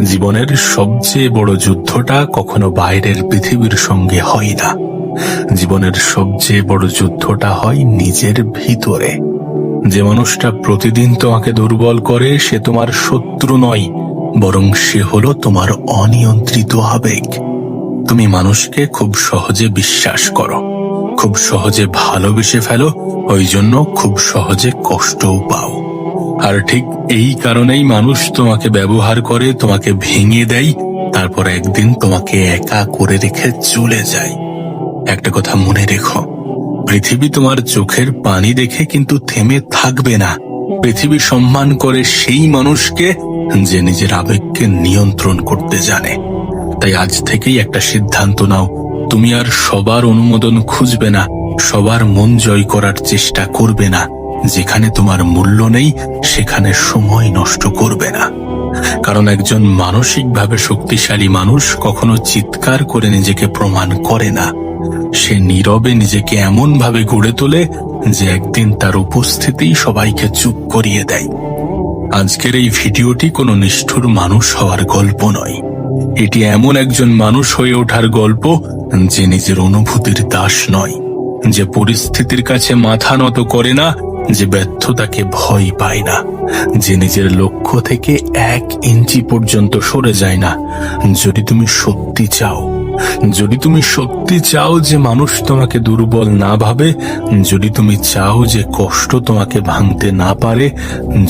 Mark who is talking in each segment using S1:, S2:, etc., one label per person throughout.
S1: জীবনের সবচেয়ে বড় যুদ্ধটা কখনো বাইরের পৃথিবীর সঙ্গে হয় না। জীবনের সবচেয়ে বড় যুদ্ধটা হয় নিজের ভিতরে। যে মানুষটা প্রতিদিন তোমাকে দুর্বল করে সে তোমার শত্রু নয়, বরং সে হলো তোমার অনিয়ন্ত্রিত আবেগ। তুমি মানুষকে খুব সহজে বিশ্বাস করো, খুব সহজে ভালোবেসে ফেলো, ওই জন্য খুব সহজে কষ্টও পাও। আর ঠিক এই কারণেই মানুষ তোমাকে ব্যবহার করে, তোমাকে ভেঙে দেয়, তারপর একদিন তোমাকে একা করে রেখে চলে যায়। একটা কথা মনে রেখো, পৃথিবী তোমার চোখের পানি দেখে কিন্তু থেমে থাকবে না। পৃথিবী সম্মান করে সেই মানুষকে যে নিজের আবেগকে নিয়ন্ত্রণ করতে জানে। তাই আজ থেকেই একটা সিদ্ধান্ত নাও, তুমি আর সবার অনুমোদন খুঁজবে না, সবার মন জয় করার চেষ্টা করবে না। যেখানে তোমার মূল্য নেই সেখানে সময় নষ্ট করবে না। কারণ একজন মানসিকভাবে শক্তিশালী মানুষ কখনো চিৎকার করে নিজেকে প্রমাণ করে না। সে নীরবে নিজেকে এমন ভাবে গড়ে তোলে যে একদিন তার উপস্থিতি সবাইকে চুপ করিয়ে দেয়। আজকের এই ভিডিওটি কোনো নিষ্ঠুর মানুষ হওয়ার গল্প নয়, এটি এমন একজন মানুষ হয়ে ওঠার গল্প যে নিজের অনুভূতির দাস নয়, যে পরিস্থিতির কাছে মাথা নত করে না, যে ব্যর্থতাকে ভয় পায় না, যে নিজের লক্ষ্য থেকে 1 ইঞ্চি পর্যন্ত সরে যায় না। যদি তুমি সত্যি চাও, যদি তুমি সত্যি চাও যে মানুষ তোমাকে দুর্বল না ভাবে, যদি তুমি চাও যে কষ্ট তোমাকে ভাঙতে না পারে,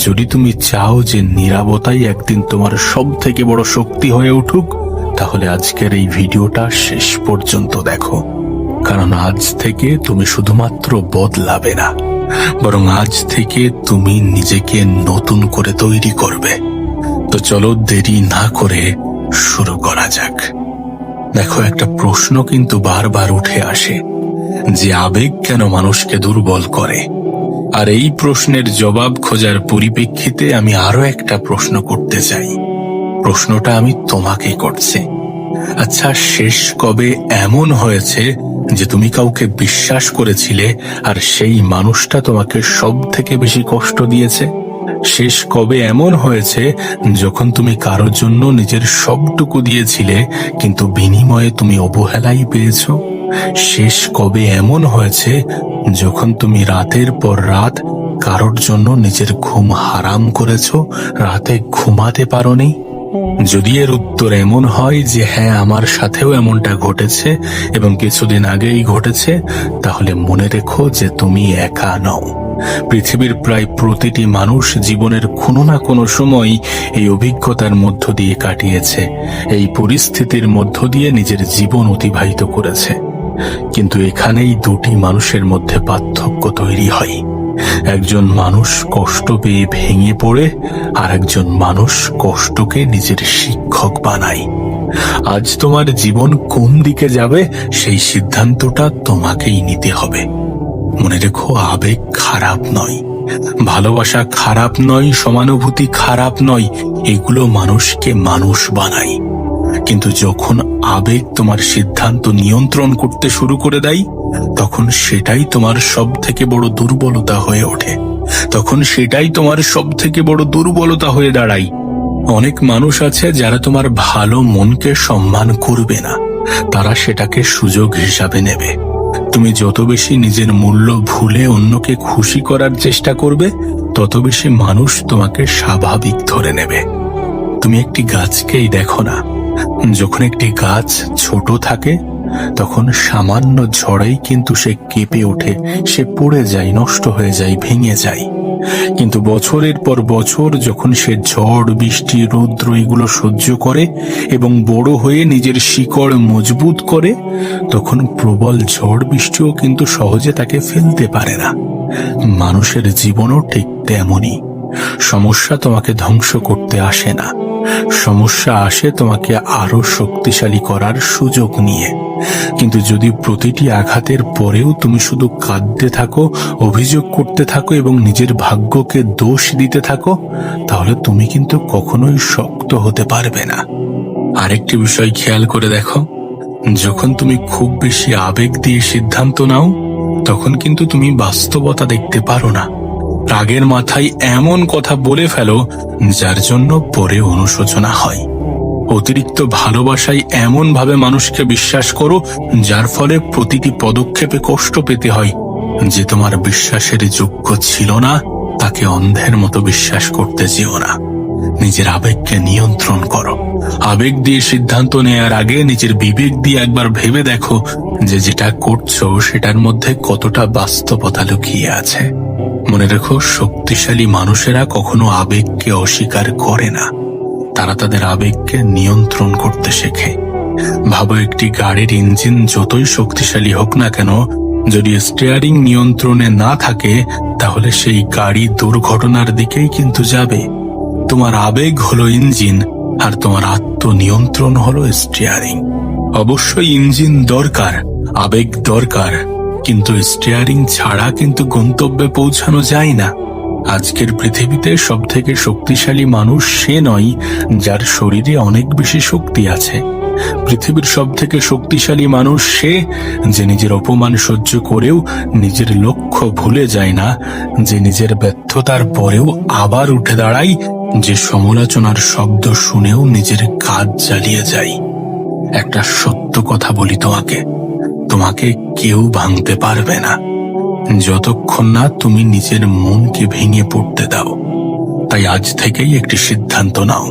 S1: যদি তুমি চাও যে নীরবতাই একদিন তোমার সব থেকে বড় শক্তি হয়ে উঠুক, তাহলে আজকের এই ভিডিওটা শেষ পর্যন্ত দেখো। কারণ আজ থেকে তুমি শুধুমাত্র বদলাবে না, বরং আজ থেকে তুমি নিজেকে নতুন করে তৈরি করবে। তো চলো দেরি না করে শুরু করা যাক। দেখো, একটা প্রশ্ন কিন্তু বারবার উঠে আসে যে আবেগ কেন মানুষকে দুর্বল করে। আর এই প্রশ্নের জবাব খোঁজার পরিপ্রেক্ষিতে আমি আরো একটা প্রশ্ন করতে চাই। প্রশ্নটা আমি তোমাকে করছি। আচ্ছা, শেষ কবে এমন হয়েছে যে তুমি কাউকে বিশ্বাস করেছিলে আর সেই মানুষটা তোমাকে সব থেকে বেশি কষ্ট দিয়েছে? শেষ কবে এমন হয়েছে যখন তুমি কারোর জন্য নিজের সবটুকু দিয়েছিলে কিন্তু বিনিময়ে তুমি অবহেলাই পেয়েছ? শেষ কবে এমন হয়েছে যখন তুমি রাতের পর রাত কারোর জন্য নিজের ঘুম হারাম করেছ, রাতে ঘুমাতে পারোনি? যদি এর উত্তর এমন হয় যে হ্যাঁ, আমার সাথেও এমনটা ঘটেছে এবং কিছুদিন আগেই ঘটেছে, তাহলে মনে রেখো যে তুমি একা নও। পৃথিবীর প্রায় প্রতিটি মানুষ জীবনের কোনো না কোনো সময় এই অভিজ্ঞতার মধ্য দিয়ে কাটিয়েছে, এই পরিস্থিতির মধ্য দিয়ে নিজের জীবন অতিবাহিত করেছে। কিন্তু এখানেই দুটি মানুষের মধ্যে পার্থক্য তৈরি হয়। একজন মানুষ কষ্ট পেয়ে ভেঙে পড়ে, আর একজন মানুষ কষ্টকে নিজের শিক্ষক বানায়। আজ তোমার জীবন কোন দিকে যাবে সেই সিদ্ধান্তটা তোমাকেই নিতে হবে। মনে রেখো, আবেগ খারাপ নয়, ভালোবাসা খারাপ নয়, সমানুভূতি খারাপ নয়, এগুলো মানুষকে মানুষ বানায়। কিন্তু যখন আবেগ তোমার সিদ্ধান্ত নিয়ন্ত্রণ করতে শুরু করে দেয়, তখন সেটাই তোমার সব থেকে বড় দুর্বলতা হয়ে ওঠে। তখন সেটাই তোমার সব থেকে বড় দুর্বলতা হয়ে দাঁড়ায়। অনেক মানুষ আছে যারা তোমার ভালো মনকে সম্মান করবে না, তারা সেটাকে সুযোগ হিসাবে নেবে। তুমি যত বেশি নিজের মূল্য ভুলে অন্যকে খুশি করার চেষ্টা করবে, তত বেশি মানুষ তোমাকে স্বাভাবিক ধরে নেবে। তুমি একটি গাছকেই দেখো না, যখন একটি গাছ ছোট থাকে তখন সামান্য ঝড়েই কিন্তু সে কেঁপে ওঠে, সে পড়ে যায়, নষ্ট হয়ে যায়, ভেঙে যায়। কিন্তু বছরের পর বছর যখন সে ঝড়, বৃষ্টি, রৌদ্র এগুলো সহ্য করে এবং বড় হয়ে নিজের শিকড় মজবুত করে, তখন প্রবল ঝড় বৃষ্টিও কিন্তু সহজে তাকে ফেলতে পারে না। মানুষের জীবনও ঠিক তেমনই। সমস্যা তোমাকে ধ্বংস করতে আসে না, সমস্যা আসে তোমাকে আরো শক্তিশালী করার সুযোগ নিয়ে। কিন্তু যদি প্রতিটি আঘাতের পরেও তুমি শুধু কাঁদতে থাকো, অভিযোগ করতে থাকো এবং নিজের ভাগ্যকে দোষ দিতে থাকো, তাহলে তুমি কিন্তু কখনোই শক্ত হতে পারবে না। আরেকটি বিষয় খেয়াল করে দেখো, যখন তুমি খুব বেশি আবেগ দিয়ে সিদ্ধান্ত নাও, তখন কিন্তু তুমি বাস্তবতা দেখতে পারো না। রাগের মাথায় এমন কথা বলে ফেলো যার জন্য পরে অনুশোচনা হয়। অতিরিক্ত ভালোবাসায় এমন ভাবে মানুষকে বিশ্বাস করো যার ফলে প্রতিটি পদক্ষেপে কষ্ট পেতে হয়। যে তোমার বিশ্বাসের যোগ্য ছিল না তাকে অন্ধের মতো বিশ্বাস করতে যেও না। নিজের আবেগকে নিয়ন্ত্রণ করো। আবেগ দিয়ে সিদ্ধান্ত নেয়ার আগে নিজের বিবেক দিয়ে একবার ভেবে দেখো যে যেটা করছো সেটার মধ্যে কতটা বাস্তবতা লুকিয়ে আছে। মনে রেখো, শক্তিশালী মানুষেরা কখনো আবেগকে অস্বীকার করে না, তারা তাদের আবেগকে নিয়ন্ত্রণ করতে শেখে। ভাবো, একটি গাড়ির ইঞ্জিন যতই শক্তিশালী হোক না কেন, যদি স্টিয়ারিং নিয়ন্ত্রণে না থাকে তাহলে সেই গাড়ি দুর্ঘটনার দিকেই কিন্তু যাবে। তোমার আবেগ হলো ইঞ্জিন আর তোমার আত্মনিয়ন্ত্রণ হলো স্টিয়ারিং। অবশ্যই ইঞ্জিন দরকার, আবেগ দরকার, কিন্তু স্টিয়ারিং ছাড়া কিন্তু গন্তব্যে পৌঁছানো যায় না। আজকের পৃথিবীতে সবথেকে শক্তিশালী মানুষ সে নয় যার শরীরে অনেক বেশি শক্তি আছে। পৃথিবীর সবথেকে শক্তিশালী মানুষ সে যে নিজের অপমান সহ্য করেও নিজের লক্ষ্য ভুলে যায় না, যে নিজের ব্যর্থতার পরেও আবার উঠে দাঁড়ায়, যে সমালোচনার শব্দ শুনেও নিজের কাজ চালিয়ে যায়। একটা সত্য কথা বলি তোমাকে, তোমাকে কেউ ভাঙতে পারবে না যতক্ষণ না তুমি নিজের মনকে ভেঙে পড়তে দাও। তাই আজ থেকেই একটি সিদ্ধান্ত নাও,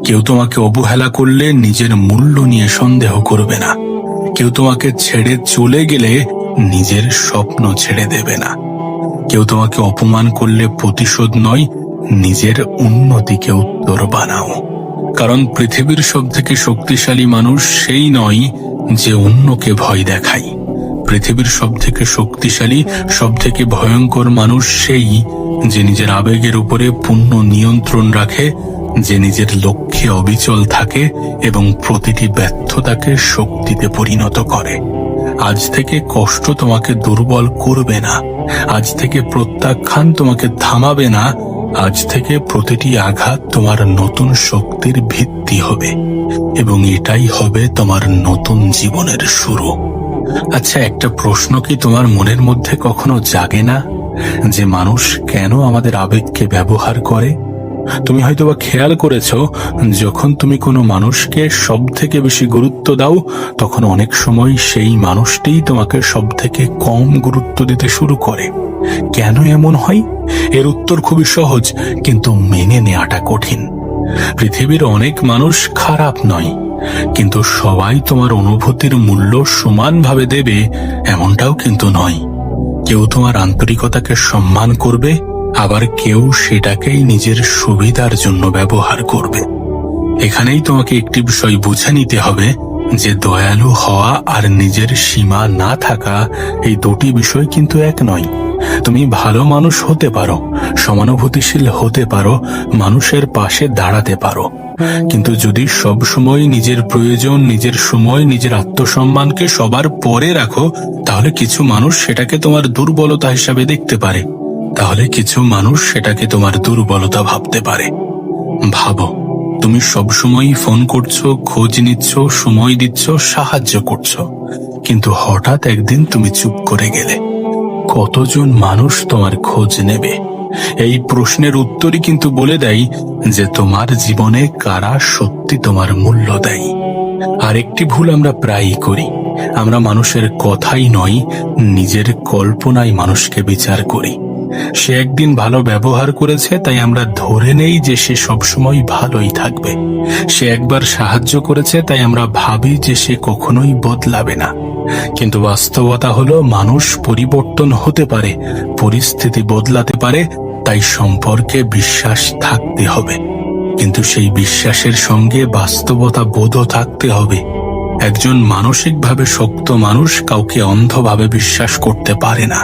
S1: কেউ তোমাকে অবহেলা করলে নিজের মূল্য নিয়ে সন্দেহ করবে না। কেউ তোমাকে ছেড়ে চলে গেলে নিজের স্বপ্ন ছেড়ে দেবে না। কেউ তোমাকে অপমান করলে প্রতিশোধ নয়, নিজের উন্নতিকে উত্তর বানাও। কারণ পৃথিবীর সবথেকে শক্তিশালী মানুষ সেই নয় যে অন্যকে ভয় দেখায়। পৃথিবীর সবথেকে শক্তিশালী, সবথেকে ভয়ঙ্কর মানুষ সেই যে নিজের আবেগের উপরে পূর্ণ নিয়ন্ত্রণ রাখে, যে নিজের লক্ষ্যে অবিচল থাকে এবং প্রতিটি ব্যর্থতাকে শক্তিতে পরিণত করে। আজ থেকে কষ্ট তোমাকে দুর্বল করবে না, আজ থেকে প্রত্যাখ্যান তোমাকে থামাবে না, আজ থেকে প্রতিটি আঘাত তোমার নতুন শক্তির ভিত্তি হবে এবং এটাই হবে তোমার নতুন জীবনের শুরু। আচ্ছা, একটা প্রশ্ন কি তোমার মনের মধ্যে কখনো জাগে না যে মানুষ কেন আমাদের আবেগকে ব্যবহার করে? তুমি হয়তোবা খেয়াল করেছো, যখন তুমি কোনো মানুষকে সব থেকে বেশি গুরুত্ব দাও তখন অনেক সময় সেই মানুষটিই তোমাকে সব থেকে কম গুরুত্ব দিতে শুরু করে। কেন এমন হয়? এর উত্তর খুবই সহজ, কিন্তু মেনে নেওয়াটা কঠিন। পৃথিবীর অনেক মানুষ খারাপ নয়, কিন্তু সবাই তোমার অনুভূতির মূল্য সমানভাবে দেবে এমনটাও কিন্তু নয়। কেউ তোমার আন্তরিকতাকে সম্মান করবে, আবার কেউ সেটাকেই নিজের সুবিধার জন্য ব্যবহার করবে। এখানেই তোমাকে একটি বিষয় বুঝে নিতে হবে যে দয়ালু হওয়া আর নিজের সীমা না থাকা, এই দুটি বিষয় কিন্তু এক নয়। তুমি ভালো মানুষ হতে পারো, সমানুভূতিশীল হতে পারো, মানুষের পাশে দাঁড়াতে পারো, কিন্তু যদি সব সময় নিজের প্রয়োজন, নিজের সময়, নিজের আত্মসম্মানকে সবার পরে রাখো, তাহলে কিছু মানুষ সেটাকে তোমার দুর্বলতা হিসাবে দেখতে পারে, তাহলে কিছু মানুষ সেটাকে তোমার দুর্বলতা ভাবতে পারে। ভাবো, তুমি সবসময় ফোন করছো, খোঁজ নিচ্ছ, সময় দিচ্ছ, সাহায্য করছো, কিন্তু হঠাৎ একদিন তুমি চুপ করে গেলে। কতজন মানুষ তোমার খোঁজ নেবে? এই প্রশ্নের উত্তরই কিন্তু বলে দেয় যে তোমার জীবনে কারা সত্যি তোমার মূল্য দেয়। আর একটি ভুল আমরা প্রায়ই করি, আমরা মানুষের কথাই নয়, নিজের কল্পনায় মানুষকে বিচার করি। সে একদিন ভালো ব্যবহার করেছে তাই আমরা ধরে নেই যে সে সবসময় ভালোই থাকবে। সে একবার সাহায্য করেছে তাই আমরা ভাবি যে সে কখনোই বদলাবে না। কিন্তু বাস্তবতা হলো মানুষ পরিবর্তন হতে পারে, পরিস্থিতি বদলাতে পারে, তাই সম্পর্কে বিশ্বাস থাকতে হবে, কিন্তু সেই বিশ্বাসের সঙ্গে বাস্তবতা বোধও থাকতে হবে। একজন মানসিকভাবে শক্ত মানুষ কাউকে অন্ধভাবে বিশ্বাস করতে পারে না।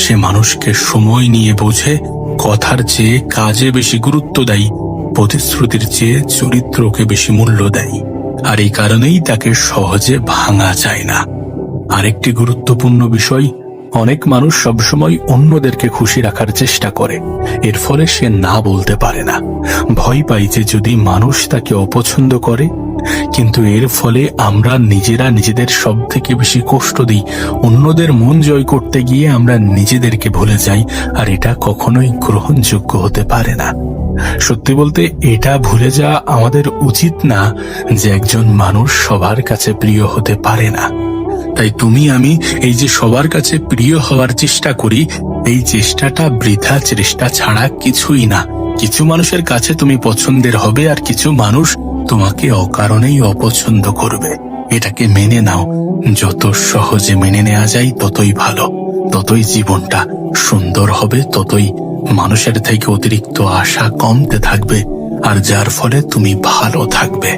S1: সে মানুষকে সময় নিয়ে বোঝে, কথার চেয়ে কাজে বেশি গুরুত্ব দেয়, প্রতিশ্রুতির চেয়ে চরিত্রকে বেশি মূল্য দেয়। আর এই কারণেই তাকে সহজে ভাঙা যায় না। আরেকটি গুরুত্বপূর্ণ বিষয়, অনেক মানুষ সবসময় অন্যদেরকে খুশি রাখার চেষ্টা করে, এর ফলে সে না বলতে পারে না। ভয় পাই যে যদি মানুষ তাকে অপছন্দ করে, কিন্তু এর ফলে আমরা নিজেরা নিজেদের সব থেকে বেশি কষ্ট দিই। অন্যদের মন জয় করতে গিয়ে আমরা নিজেদেরকে ভুলে যাই, আর এটা কখনোই গ্রহণযোগ্য হতে পারে না। সত্যি বলতে এটা ভুলে যাওয়া আমাদের উচিত না যে একজন মানুষ সবার কাছে প্রিয় হতে পারে না। তাই তুমি আমি এই যে সবার কাছে প্রিয় হওয়ার চেষ্টা করি, এই চেষ্টাটা বৃথা চেষ্টা ছাড়া কিছুই না। কিছু মানুষের কাছে তুমি পছন্দের হবে, আর কিছু মানুষ তোমাকে অকারণেই অপছন্দ করবে। এটাকে মেনে নাও। যত সহজে মেনে নেওয়া যায় ততই ভালো, ততই জীবনটা সুন্দর হবে, ততই মানুষের থেকে অতিরিক্ত আশা কমতে থাকবে, আর যার ফলে তুমি ভালো থাকবে।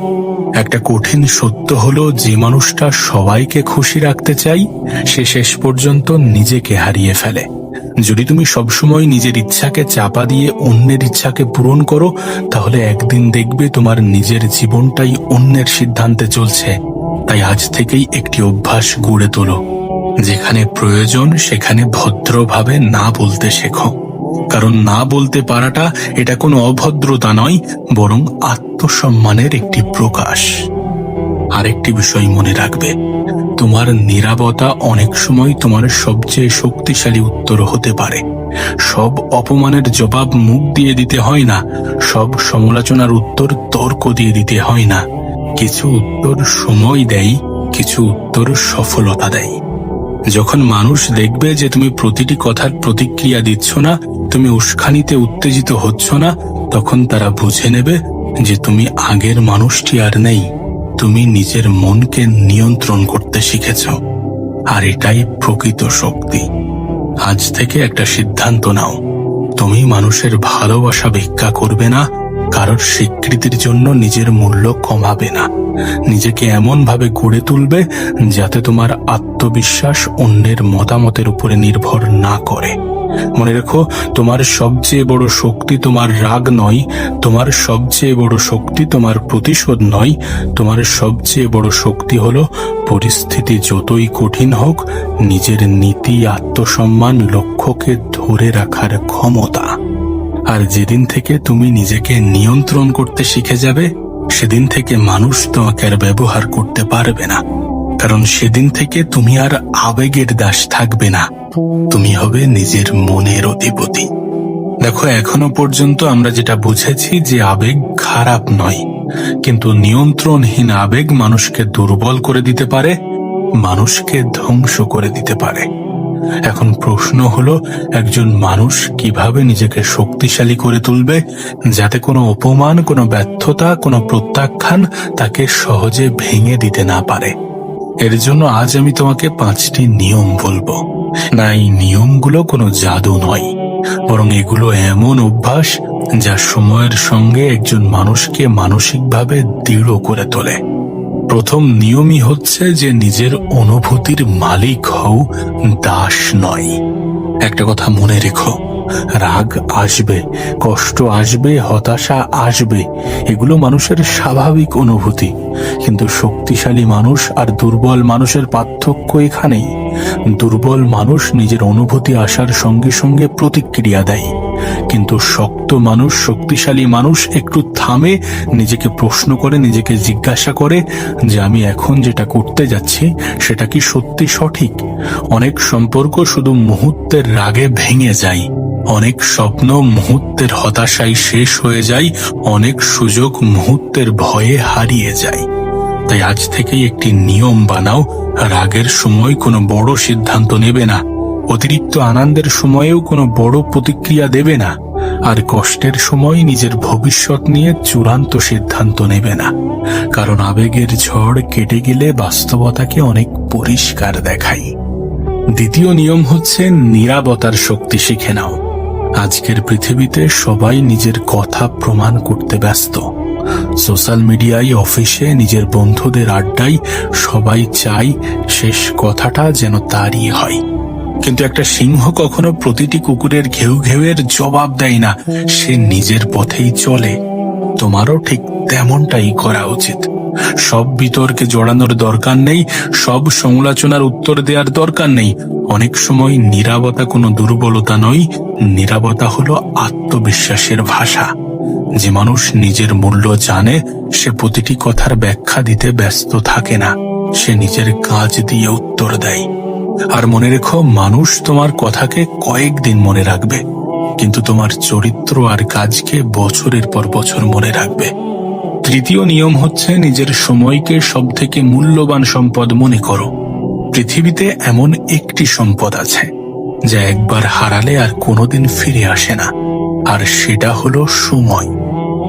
S1: একটা কঠিন সত্য হলো, যে মানুষটা সবাইকে খুশি রাখতে চাই সে শেষ পর্যন্ত নিজেকে হারিয়ে ফেলে। যদি তুমি সবসময় নিজের ইচ্ছাকে চাপা দিয়ে অন্যের ইচ্ছাকে পূরণ করো, তাহলে একদিন দেখবে তোমার নিজের জীবনটাই অন্যের সিদ্ধান্তে চলছে। তাই আজ থেকেই একটি অভ্যাস গড়ে তোলো, যেখানে প্রয়োজন সেখানে ভদ্রভাবে না বলতে শেখো। কারণ না বলতে পারাটা এটা কোনো অভদ্রতা নয়, বরং আত্মসম্মানের একটি প্রকাশ। আরেকটি বিষয় মনে রাখবে, তোমার নীরবতা অনেক সময় তোমার সবচেয়ে শক্তিশালী উত্তর হতে পারে। সব অপমানের জবাব মুখ দিয়ে দিতে হয় না, সব সমালোচনার উত্তর তর্ক দিয়ে দিতে হয় না। কিছু উত্তর সময় দেয়, কিছু উত্তর সফলতা দেয়। যখন মানুষ দেখবে যে তুমি প্রতিটি কথার প্রতিক্রিয়া দিচ্ছ না, তুমি উস্কানিতে উত্তেজিত হচ্ছ না, তখন তারা বুঝে নেবে যে তুমি আগের মানুষটি আর নেই। তুমি নিজের মনকে নিয়ন্ত্রণ করতে শিখেছ, আর এটাই প্রকৃত শক্তি। আজ থেকে একটা সিদ্ধান্ত নাও, তুমি মানুষের ভালোবাসা ভিক্ষা করবে না, কারোর স্বীকৃতির জন্য নিজের মূল্য কমাবে না। নিজেকে এমন ভাবে গড়ে তুলবে যাতে তোমার আত্মবিশ্বাস অন্যের মতামতের উপরে নির্ভর না করে। মনে রেখো, তোমার সবচেয়ে বড় শক্তি তোমার রাগ নয়, তোমার সবচেয়ে বড় শক্তি তোমার প্রতিশোধ নয়, তোমার সবচেয়ে বড় শক্তি হলো পরিস্থিতি যতই কঠিন হোক নিজের নীতি, আত্মসম্মান, লক্ষ্যকে ধরে রাখার ক্ষমতা। আর যেদিন থেকে তুমি নিজেকে নিয়ন্ত্রণ করতে শিখে যাবে, সেদিন থেকে মানুষ তোমাকে আর ব্যবহার করতে পারবে না। কারণ সেদিন থেকে তুমি আর আবেগের দাস থাকবে না, তুমি হবে নিজের মনের অধিপতি। দেখো, এখনো পর্যন্ত আমরা যেটা বুঝেছি যে আবেগ খারাপ নয়, কিন্তু নিয়ন্ত্রণহীন আবেগ মানুষকে দুর্বল করে দিতে পারে, মানুষকে ধ্বংস করে দিতে পারে। এখন প্রশ্ন হলো, একজন মানুষ কিভাবে নিজেকে শক্তিশালী করে তুলবে যাতে কোনো অপমান, কোনো ব্যর্থতা, কোনো প্রত্যাখ্যান তাকে সহজে ভেঙে দিতে না পারে। এর জন্য আজ আমি তোমাকে 5টি নিয়ম বলবো। না, এই নিয়মগুলো কোনো জাদু নয়, বরং এগুলো এমন অভ্যাস যা সময়ের সঙ্গে একজন মানুষকে মানসিকভাবে দৃঢ় করে তোলে। প্রথম নিয়মই হচ্ছে যে নিজের অনুভূতির মালিক হও, দাস নয়। একটা কথা মনে রেখো, রাগ আসবে, কষ্ট আসবে, হতাশা আসবে, এগুলো মানুষের স্বাভাবিক অনুভূতি। কিন্তু শক্তিশালী মানুষ আর দুর্বল মানুষের পার্থক্য এখানেই। দুর্বল মানুষ নিজের অনুভূতি আসার সঙ্গে সঙ্গে প্রতিক্রিয়া দেয়, কিন্তু শক্ত মানুষ, শক্তিশালী মানুষ একটু থামে, নিজেকে প্রশ্ন করে, নিজেকে জিজ্ঞাসা করে যে আমি এখন যেটা করতে যাচ্ছি সেটা কি সত্যি সঠিক। অনেক সম্পর্ক শুধু মুহূর্তের রাগে ভেঙে যায়, অনেক স্বপ্ন মুহূর্তের হতাশায় শেষ হয়ে যায়, অনেক সুযোগ মুহূর্তের ভয়ে হারিয়ে যায়। তাই আজ থেকেই একটি নিয়ম বানাও, রাগের সময় কোনো বড় সিদ্ধান্ত নেবে না, অতিরিক্ত আনন্দের সময়েও কোনো বড় প্রতিক্রিয়া দেবে না, আর কষ্টের সময় নিজের ভবিষ্যৎ নিয়ে চূড়ান্ত সিদ্ধান্ত নেবে না। কারণ আবেগের ঝড় কেটে গেলে বাস্তবতাকে অনেক পরিষ্কার দেখায়। দ্বিতীয় নিয়ম হচ্ছে নীরবতার শক্তি শিখে নাও। আজকের পৃথিবীতে সবাই নিজের কথা প্রমাণ করতে ব্যস্ত। সোশ্যাল মিডিয়ায়, অফিসে, নিজের বন্ধুদের আড্ডায় সবাই চায় শেষ কথাটা যেন তারই হয়। কিন্তু একটা সিংহ কখনো প্রতিটি কুকুরের ঘেউ ঘেউয়ের জবাব দেয় না, সে নিজের পথেই চলে। তোমারও ঠিক তেমনটাই করা উচিত। সব বিতর্কে জড়ানোর দরকার নেই, সব সমালোচনার উত্তর দেওয়ার দরকার নেই। অনেক সময় নীরবতা কোনো দুর্বলতা নয়, নীরবতা হলো আত্মবিশ্বাসের ভাষা। যে মানুষ নিজের মূল্য জানে সে প্রতিটি কথার ব্যাখ্যা দিতে ব্যস্ত থাকে না, সে নিজের কাজ দিয়ে উত্তর দেয়। আর মনে রেখো, মানুষ তোমার কথাকে কয়েকদিন মনে রাখবে, কিন্তু তোমার চরিত্র আর কাজকে বছরের পর বছর মনে রাখবে। তৃতীয় নিয়ম হচ্ছে নিজের সময়কে সবথেকে মূল্যবান সম্পদ মনে করো। পৃথিবীতে এমন একটি সম্পদ আছে যা একবার হারালে আর কোনোদিন ফিরে আসে না, আর সেটা হলো সময়।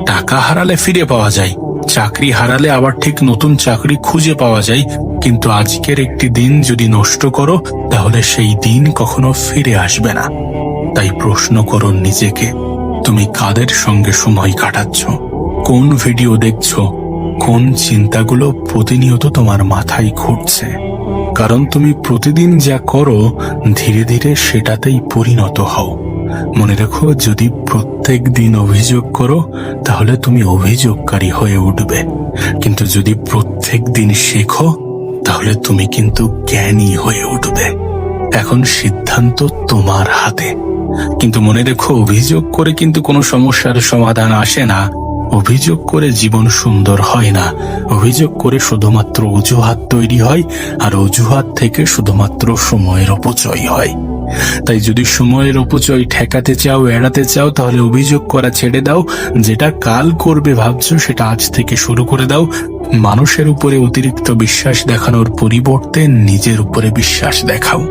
S1: টাকা হারালে ফিরে পাওয়া যায়, চাকরি হারালে আবার ঠিক নতুন চাকরি খুঁজে পাওয়া যায়, কিন্তু আজকের একটি দিন যদি নষ্ট করো তাহলে সেই দিন কখনো ফিরে আসবে না। তাই প্রশ্ন করো নিজেকে, তুমি কাদের সঙ্গে সময় কাটাচ্ছ, কোন ভিডিও দেখছো, কোন চিন্তাগুলো প্রতিনিয়ত তোমার মাথায় ঘুরছে। কারণ তুমি প্রতিদিন যা করো ধীরে ধীরে সেটাতেই পরিণত হও। মনে রেখো, যদি প্রত্যেক দিন অভিযোগ করো তাহলে তুমি অভিযোগকারী হয়ে উঠবে, কিন্তু যদি প্রত্যেক দিন শেখো তাহলে তুমি কিন্তু জ্ঞানী হয়ে উঠবে। এখন সিদ্ধান্ত তোমার হাতে। কিন্তু মনে রেখো, অভিযোগ করে কিন্তু কোনো সমস্যার সমাধান আসে না। অভিযোগ করে জীবন সুন্দর হয় না। অভিযোগ করে শুধুমাত্র অজুহাত তৈরি হয়, আর অজুহাত থেকে শুধুমাত্র সময়ের অপচয় হয়। তাই যদি সময়ের অপচয় ঠেকাতে চাও, এড়াতে চাও, তাহলে অভিযোগ করা ছেড়ে দাও। যেটা কাল করবে ভাবছো সেটা আজ থেকে শুরু করে দাও। মানুষের উপরে অতিরিক্ত বিশ্বাস দেখানোর পরিবর্তে নিজের উপরে বিশ্বাস দেখাও।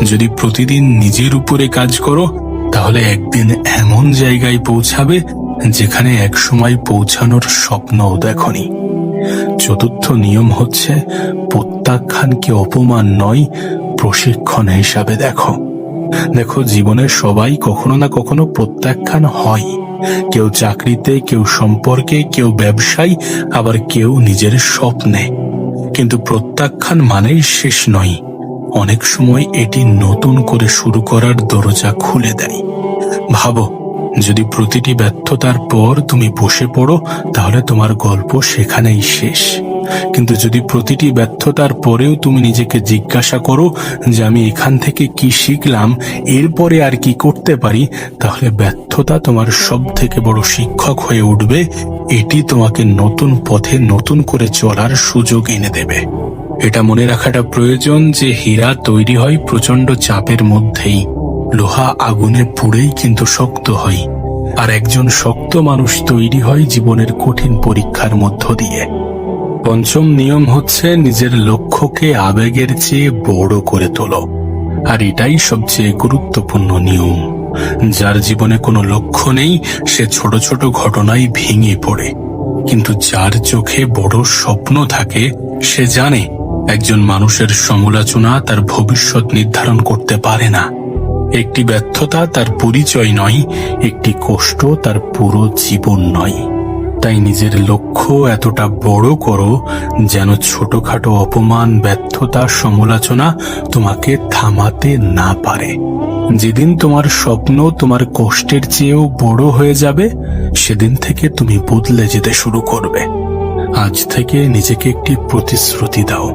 S1: যদি প্রতিদিন নিজের উপরে কাজ করো তাহলে একদিন এমন জায়গায় পৌঁছাবে যেখানে একসময় পৌঁছানোর স্বপ্নও দেখনি। চতুর্থ নিয়ম হচ্ছে, প্রত্যাখ্যানকে অপমান নয়, প্রশিক্ষণ হিসাবে দেখো। দেখো, জীবনে সবাই কখনো না কখনো প্রত্যাখ্যান হয়। কেউ চাকরিতে, কেউ সম্পর্কে, কেউ ব্যবসায়, আবার কেউ নিজের স্বপ্নে। কিন্তু প্রত্যাখ্যান মানেই শেষ নয়। অনেক সময় এটি নতুন করে শুরু করার দরজা খুলে দেয়। ভাবো, যদি প্রতিটি ব্যর্থতার পর তুমি বসে পড়ো তাহলে তোমার গল্প সেখানেই শেষ। কিন্তু যদি প্রতিটি ব্যর্থতার পরেও তুমি নিজেকে জিজ্ঞাসা করো যে আমি এখান থেকে কি শিখলাম, এরপরে আর কি করতে পারি, তাহলে ব্যর্থতা তোমার সব থেকে বড় শিক্ষক হয়ে উঠবে। এটি তোমাকে নতুন পথে নতুন করে চলার সুযোগ এনে দেবে। এটা মনে রাখাটা প্রয়োজন যে হীরা তৈরি হয় প্রচন্ড চাপের মধ্যেই, লোহা আগুনে পুড়েই কিন্তু শক্ত হয়, আর একজন শক্ত মানুষ তৈরি হয় জীবনের কঠিন পরীক্ষার মধ্য দিয়ে। পঞ্চম নিয়ম হচ্ছে, নিজের লক্ষ্যকে আবেগের চেয়ে বড় করে তোলো। আর এটাই সবচেয়ে গুরুত্বপূর্ণ নিয়ম। যার জীবনে কোনো লক্ষ্য নেই সে ছোট ছোট ঘটনায় ভেঙে পড়ে, কিন্তু যার চোখে বড় স্বপ্ন থাকে সে জানে একজন মানুষের সমালোচনা তার ভবিষ্যৎ নির্ধারণ করতে পারে না। একটি ব্যর্থতা তার পরিচয় নয়, একটি কষ্ট তার পুরো জীবন নয়। তাই নিজের লক্ষ্য এতটা বড় করো যেন ছোটখাটো অপমান, ব্যর্থতা, সমালোচনা তোমাকে থামাতে না পারে। যেদিন তোমার স্বপ্ন তোমার কষ্টের চেয়েও বড় হয়ে যাবে, সেদিন থেকে তুমি বদলে যেতে শুরু করবে। আজ থেকে নিজেকে একটি প্রতিশ্রুতি দাও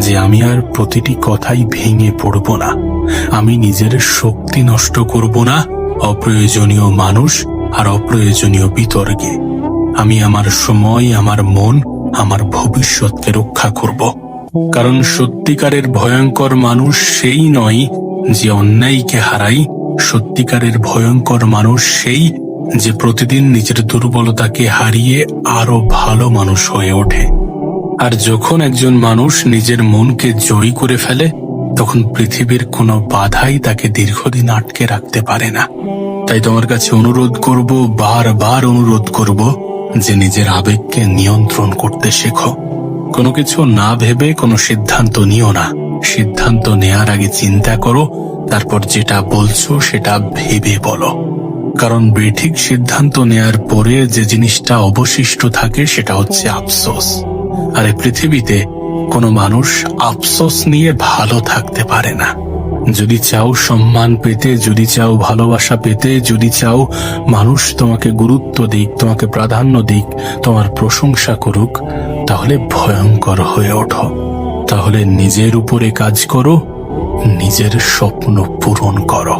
S1: যে আমি আর প্রতিটি কথাই ভেঙে পড়ব না, আমি নিজের শক্তি নষ্ট করব না অপ্রয়োজনীয় মানুষ আর অপ্রয়োজনীয় বিতর্কে। আমি আমার সময়, আমার মন, আমার ভবিষ্যৎকে রক্ষা করব। কারণ সত্যিকারের ভয়ঙ্কর মানুষ সেই নয় যে অন্যায়কে হারায়, সত্যিকারের ভয়ঙ্কর মানুষ সেই যে প্রতিদিন নিজের দুর্বলতাকে হারিয়ে আরো ভালো মানুষ হয়ে ওঠে। আর যখন একজন মানুষ নিজের মনকে জয় করে ফেলে তখন পৃথিবীর কোনো বাধাই তাকে দীর্ঘদিন আটকে রাখতে পারে না। তাই তোমার কাছে অনুরোধ করব, বারবার অনুরোধ করব যে নিজের আবেগকে নিয়ন্ত্রণ করতে শেখো। কোনো কিছু না ভেবে কোনো সিদ্ধান্ত নিও না। সিদ্ধান্ত নেয়ার আগে চিন্তা করো, তারপর যেটা বলছো সেটা ভেবে বলো। কারণ বেঠিক সিদ্ধান্ত নেয়ার পরে যে জিনিসটা অবশিষ্ট থাকে সেটা হচ্ছে আফসোস। আর এই পৃথিবীতে কোনো মানুষ আফসোস নিয়ে ভালো থাকতে পারে না। যদি চাও সম্মান পেতে, যদি চাও ভালোবাসা পেতে, যদি চাও মানুষ তোমাকে গুরুত্ব দিক, তোমাকে প্রাধান্য দিক, তোমার প্রশংসা করুক, তাহলে ভয়ঙ্কর হয়ে ওঠো। তাহলে নিজের উপরে কাজ করো, নিজের স্বপ্ন পূরণ করো।